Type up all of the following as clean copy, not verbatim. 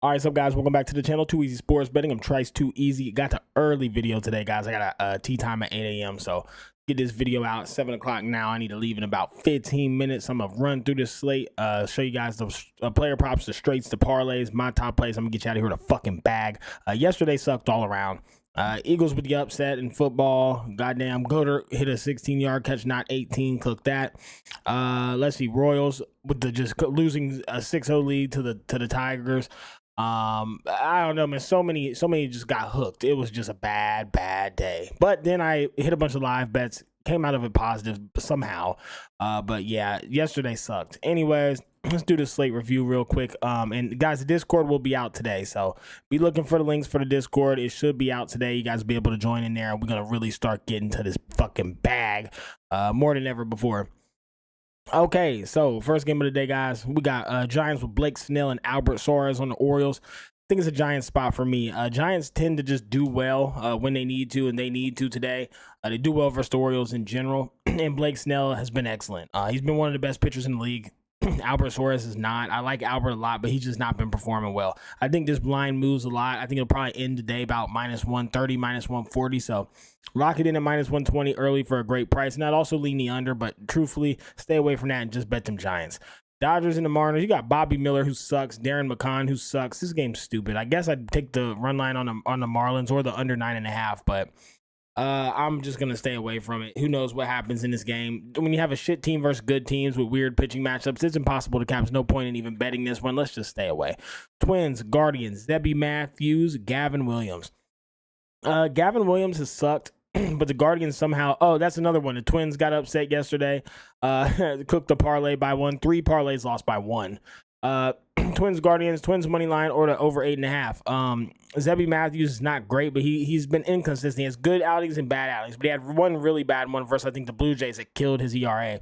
All right, so guys, welcome back to the channel. Too Easy Sports Betting. I'm Trice Too Easy. Got the early video today, guys. I got a tea time at 8 a.m. So get this video out at 7 o'clock now. I need to leave in about 15 minutes. I'm gonna run through this slate, show you guys the player props, the straights, the parlays, my top plays. I'm gonna get you out of here with a fucking bag. Yesterday sucked all around. Eagles with the upset in football. Goddamn, Goater hit a 16-yard catch, not 18. Cook that. Let's see, Royals with the just losing a 6-0 lead to the Tigers. I don't know, man. So many just got hooked. It was just a bad day. But then I hit a bunch of live bets, came out of it positive somehow. But yeah, yesterday sucked. Anyways, let's do the slate review real quick. And guys, the Discord will be out today, so be looking for the links for the Discord. It should be out today. You guys will be able to join in there, and we're gonna really start getting to this fucking bag more than ever before. Okay, so first game of the day, guys. We got Giants with Blake Snell and Albert Suarez on the Orioles. I think it's a Giants spot for me. Giants tend to just do well when they need to, and they need to today. They do well versus the Orioles in general, and Blake Snell has been excellent. He's been one of the best pitchers in the league. Albert Suarez is not. I like Albert a lot, but he's just not been performing well. I think this blind moves a lot. I think it'll probably end the day about minus 130, minus 140. So lock it in at minus 120 early for a great price. And I'd also lean the under, but truthfully, stay away from that and just bet them Giants. Dodgers and the Mariners. You got Bobby Miller, who sucks. Darren McCann, who sucks. This game's stupid. I guess I'd take the run line on the Marlins or the under 9.5, but I'm just going to stay away from it. Who knows what happens in this game? When you have a shit team versus good teams with weird pitching matchups, it's impossible to catch. No point in even betting this one. Let's just stay away. Twins, Guardians, Zebby Matthews, Gavin Williams. Gavin Williams has sucked, but the Guardians somehow... Oh, that's another one. The Twins got upset yesterday. Cooked the parlay by one. 3 parlays lost by 1. Twins, Guardians, Twins money line or the over 8.5. Zebby Matthews is not great, but he's been inconsistent. He has good outings and bad outings, but he had one really bad one versus, I think, the Blue Jays that killed his ERA.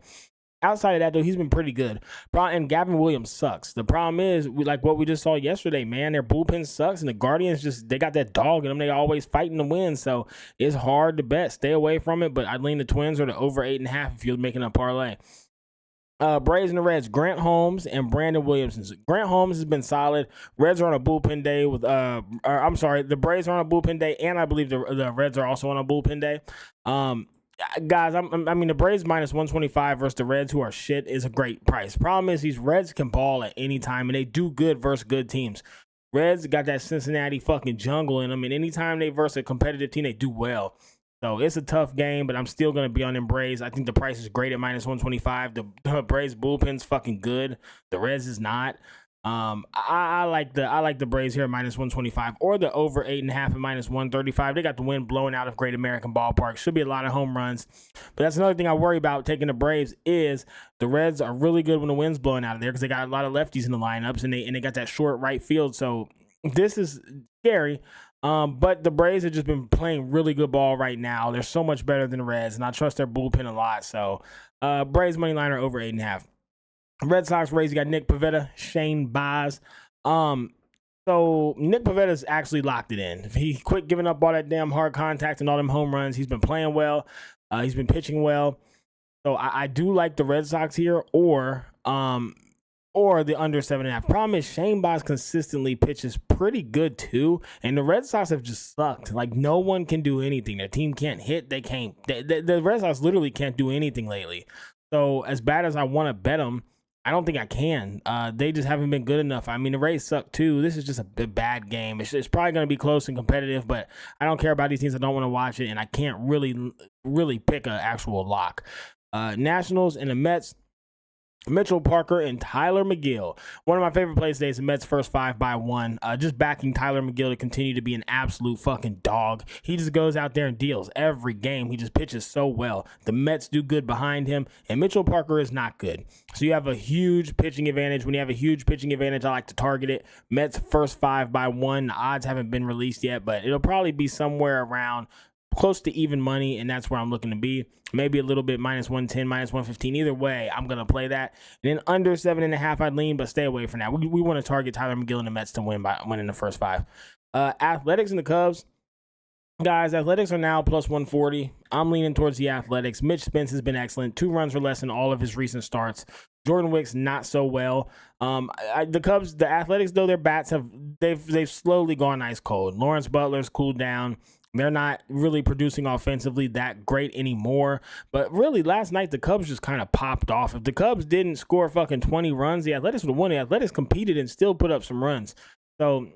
Outside of that, though, he's been pretty good. And Gavin Williams sucks. The problem is, like what we just saw yesterday, man, their bullpen sucks, and the Guardians they got that dog in them. They always fighting to win, so it's hard to bet. Stay away from it, but I'd lean the Twins or the over 8.5 if you're making a parlay. Braves and the Reds, Grant Holmes and Brandon Williamson. Grant Holmes has been solid. Reds are on a bullpen day with, the Braves are on a bullpen day, and I believe the Reds are also on a bullpen day. Guys, I mean, the Braves minus 125 versus the Reds, who are shit, is a great price. Problem is, these Reds can ball at any time, and they do good versus good teams. Reds got that Cincinnati fucking jungle in them, and anytime they versus a competitive team, they do well. So it's a tough game, but I'm still going to be on them Braves. I think the price is great at minus 125. The Braves bullpen's fucking good. The Reds is not. I like the Braves here at minus 125 or the over 8.5 at minus 135. They got the wind blowing out of Great American Ballpark. Should be a lot of home runs. But that's another thing I worry about taking the Braves is the Reds are really good when the wind's blowing out of there because they got a lot of lefties in the lineups and they got that short right field. So this is scary. But the Braves have just been playing really good ball right now. They're so much better than the Reds, and I trust their bullpen a lot. So, Braves money line are over 8.5. Red Sox, Rays, you got Nick Pivetta, Shane Baz. So Nick Pavetta's actually locked it in. He quit giving up all that damn hard contact and all them home runs. He's been playing well. He's been pitching well. So I do like the Red Sox here, or the under 7.5. Problem is Shane Baz consistently pitches pretty good too, and the Red Sox have just sucked. Like no one can do anything. Their team can't hit. They can't. The Red Sox literally can't do anything lately. So as bad as I want to bet them, I don't think I can. They just haven't been good enough. I mean, the Rays suck too. This is just a bad game. It's probably going to be close and competitive, but I don't care about these teams. I don't want to watch it, and I can't really pick an actual lock. Nationals and the Mets. Mitchell Parker and Tyler McGill. One of my favorite plays today is the Mets first 5 by 1. Just backing Tyler McGill to continue to be an absolute fucking dog. He just goes out there and deals every game. He just pitches so well. The Mets do good behind him, and Mitchell Parker is not good. So you have a huge pitching advantage. When you have a huge pitching advantage, I like to target it. Mets first 5 by 1. The odds haven't been released yet, but it'll probably be somewhere around close to even money, and that's where I'm looking to be. Maybe a little bit minus 110, minus 115. Either way, I'm going to play that. And then under 7.5, I'd lean, but stay away from that. We want to target Tyler McGill and the Mets to win by winning the first 5. Athletics and the Cubs. Guys, Athletics are now plus 140. I'm leaning towards the Athletics. Mitch Spence has been excellent. 2 runs or less in all of his recent starts. Jordan Wicks, not so well. The Cubs, the Athletics, though, their bats have they've slowly gone ice cold. Lawrence Butler's cooled down. They're not really producing offensively that great anymore. But really, last night, the Cubs just kind of popped off. If the Cubs didn't score fucking 20 runs, the Athletics would have won. The Athletics competed and still put up some runs. So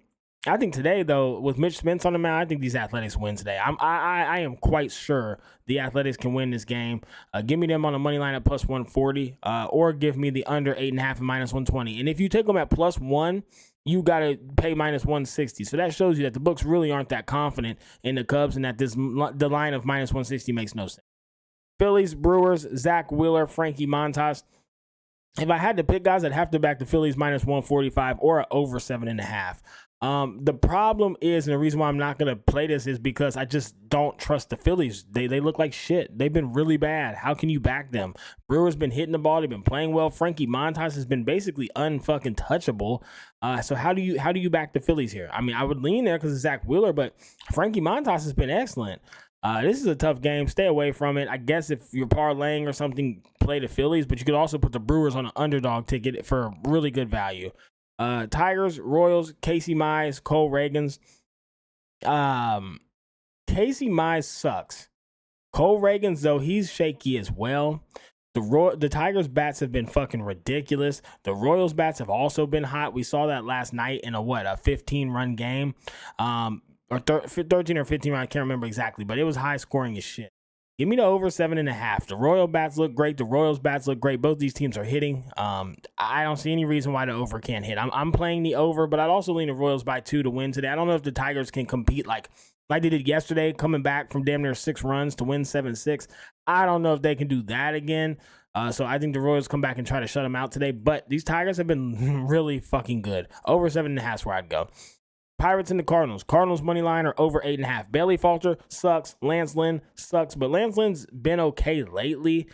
I think today, though, with Mitch Spence on the mound, I think these Athletics win today. I am quite sure the Athletics can win this game. Give me them on the money line at plus 140, or give me the under 8.5 and minus 120. And if you take them at plus 1, you got to pay minus 160. So that shows you that the books really aren't that confident in the Cubs and that the line of minus 160 makes no sense. Phillies, Brewers, Zach Wheeler, Frankie Montas. If I had to pick guys, I'd have to back the Phillies minus 145 or over 7.5. The problem is, and the reason why I'm not going to play this is because I just don't trust the Phillies. They look like shit. They've been really bad. How can you back them? Brewers been hitting the ball. They've been playing well. Frankie Montas has been basically unfucking touchable. So how do you back the Phillies here? I mean, I would lean there because it's Zach Wheeler, but Frankie Montas has been excellent. This is a tough game. Stay away from it. I guess if you're parlaying or something, play the Phillies, but you could also put the Brewers on an underdog ticket for really good value. Tigers, Royals, Casey Mize, Cole Reagans. Casey Mize sucks. Cole Reagans, though, he's shaky as well. The Tigers' bats have been fucking ridiculous. The Royals' bats have also been hot. We saw that last night in a 15-run game. Or 13 or 15 run, I can't remember exactly, but it was high scoring as shit. Give me the over 7.5. The Royal bats look great. The Royals bats look great. Both these teams are hitting. I don't see any reason why the over can't hit. I'm playing the over, but I'd also lean the Royals by 2 to win today. I don't know if the Tigers can compete like they did yesterday, coming back from damn near 6 runs to win 7-6. I don't know if they can do that again. So I think the Royals come back and try to shut them out today. But these Tigers have been really fucking good. Over 7.5 is where I'd go. Pirates and the Cardinals. Cardinals money line are over 8.5. Bailey Falter sucks. Lance Lynn sucks, but Lance Lynn's been okay lately.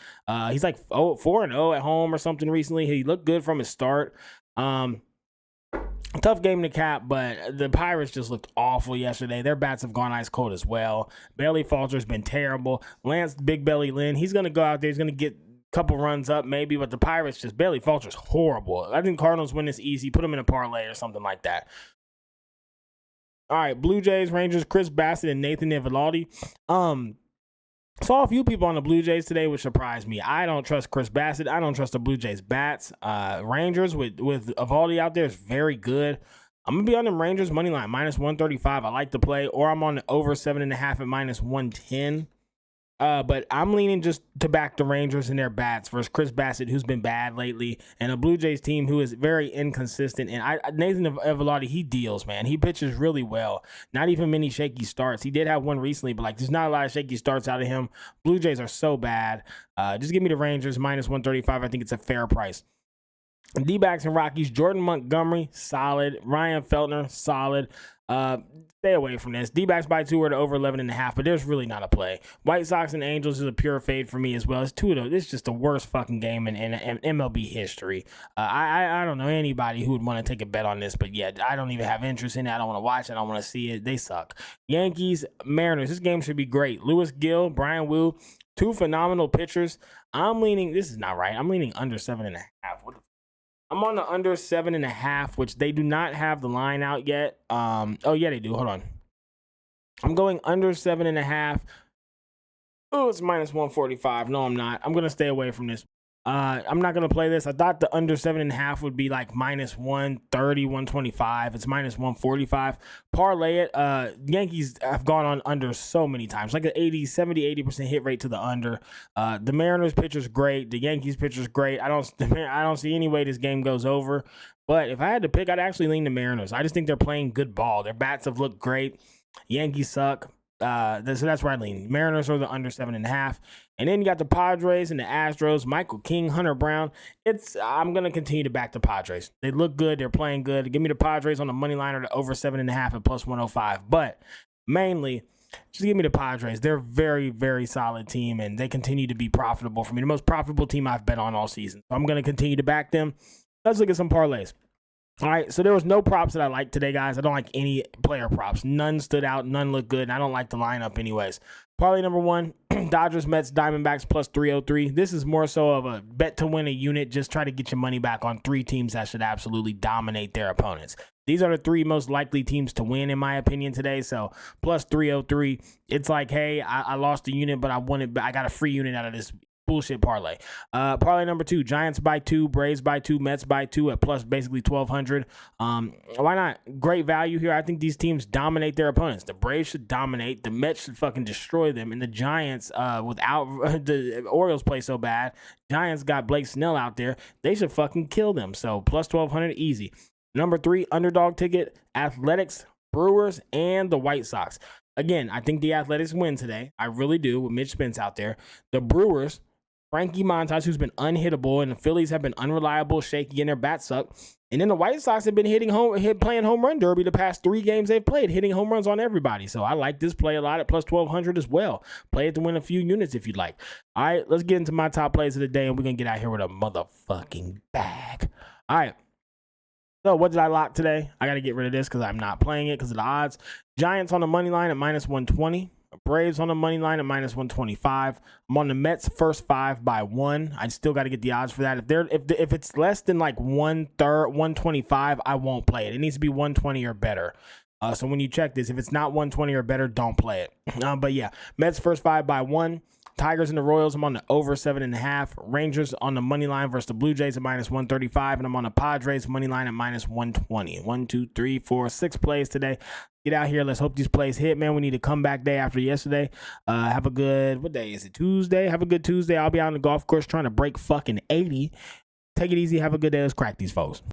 He's like 4-0 at home or something recently. He looked good from his start. Tough game to cap, but the Pirates just looked awful yesterday. Their bats have gone ice cold as well. Bailey Falter's been terrible. Lance Big Belly Lynn, he's going to go out there. He's going to get couple runs up maybe, but the Pirates just Bailey Falter's horrible. I think Cardinals win this easy. Put them in a parlay or something like that. All right, Blue Jays, Rangers, Chris Bassett, and Nathan Eovaldi. Saw a few people on the Blue Jays today, which surprised me. I don't trust Chris Bassett. I don't trust the Blue Jays bats. Rangers with Eovaldi out there is very good. I'm going to be on the Rangers money line, minus 135. I like to play, or I'm on the over 7.5 at minus 110. But I'm leaning just to back the Rangers and their bats versus Chris Bassett, who's been bad lately, and a Blue Jays team who is very inconsistent. And Nathan Eovaldi, he deals, man. He pitches really well. Not even many shaky starts. He did have one recently, but there's not a lot of shaky starts out of him. Blue Jays are so bad. Just give me the Rangers minus 135. I think it's a fair price. D-backs and Rockies, Jordan Montgomery, solid. Ryan Feltner, solid. Stay away from this. D-backs by 2 or to over 11.5, but there's really not a play. White Sox and Angels is a pure fade for me as well. It's 2 of those. This is just the worst fucking game in MLB history. I don't know anybody who would want to take a bet on this, but yeah, I don't even have interest in it. I don't want to watch it. I don't want to see it. They suck. Yankees, Mariners. This game should be great. Lewis Gill, Brian Wu, 2 phenomenal pitchers. I'm leaning, this is not right. I'm leaning under 7.5. What the I'm on the under 7.5, which they do not have the line out yet. Oh, yeah, they do. Hold on. I'm going under 7.5. Oh, it's minus 145. No, I'm not. I'm going to stay away from this. I'm not going to play this. I thought the under 7.5 would be like minus 130, 125. It's minus 145. Parlay it. Yankees have gone on under so many times, like an 80% hit rate to the under. The Mariners pitcher's great. The Yankees pitcher's great. I don't see any way this game goes over. But if I had to pick, I'd actually lean the Mariners. I just think they're playing good ball. Their bats have looked great. Yankees suck. So that's where I lean. Mariners are the under 7.5. And then you got the Padres and the Astros, Michael King, Hunter Brown. I'm going to continue to back the Padres. They look good. They're playing good. Give me the Padres on the money line or the over 7.5 at plus 105. But mainly, just give me the Padres. They're a very, very solid team, and they continue to be profitable for me. The most profitable team I've bet on all season. So I'm going to continue to back them. Let's look at some parlays. All right, so there was no props that I liked today, guys. I don't like any player props. None stood out. None looked good. And I don't like the lineup anyways. Parlay number one, Dodgers, Mets, Diamondbacks plus 303. This is more so of a bet to win a unit. Just try to get your money back on three teams that should absolutely dominate their opponents. These are the three most likely teams to win, in my opinion, today. So plus 303. It's like, hey, I lost a unit, but I got a free unit out of this bullshit parlay. Parlay number two, Giants by 2, Braves by 2, Mets by 2 at plus basically 1,200. Why not? Great value here. I think these teams dominate their opponents. The Braves should dominate. The Mets should fucking destroy them. And the Giants, without the Orioles play so bad, Giants got Blake Snell out there. They should fucking kill them. So plus 1,200, easy. Number 3, underdog ticket, Athletics, Brewers, and the White Sox. Again, I think the Athletics win today. I really do, with Mitch Spence out there. The Brewers, Frankie Montas, who's been unhittable, and the Phillies have been unreliable, shaky, and their bats suck. And then the White Sox have been playing home run derby the past 3 games they've played, hitting home runs on everybody. So I like this play a lot at plus 1,200 as well. Play it to win a few units if you'd like. All right, let's get into my top plays of the day, and we're going to get out here with a motherfucking bag. All right. So what did I lock today? I got to get rid of this because I'm not playing it because of the odds. Giants on the money line at minus 120. Braves on the money line at minus 125. I'm on the Mets first 5 by 1. I still got to get the odds for that. If it's less than like 125, I won't play it. It needs to be 120 or better. So when you check this, if it's not 120 or better, don't play it. But yeah, Mets first 5 by 1. Tigers and the Royals, I'm on the over 7.5. Rangers on the money line versus the Blue Jays at minus 135. And I'm on the Padres money line at minus 120. 1, 2, 3, 4, 6 plays today. Get out here. Let's hope these plays hit, man. We need a comeback day after yesterday. Have a good, what day is it? Tuesday? Have a good Tuesday. I'll be out on the golf course trying to break fucking 80. Take it easy. Have a good day. Let's crack these foes.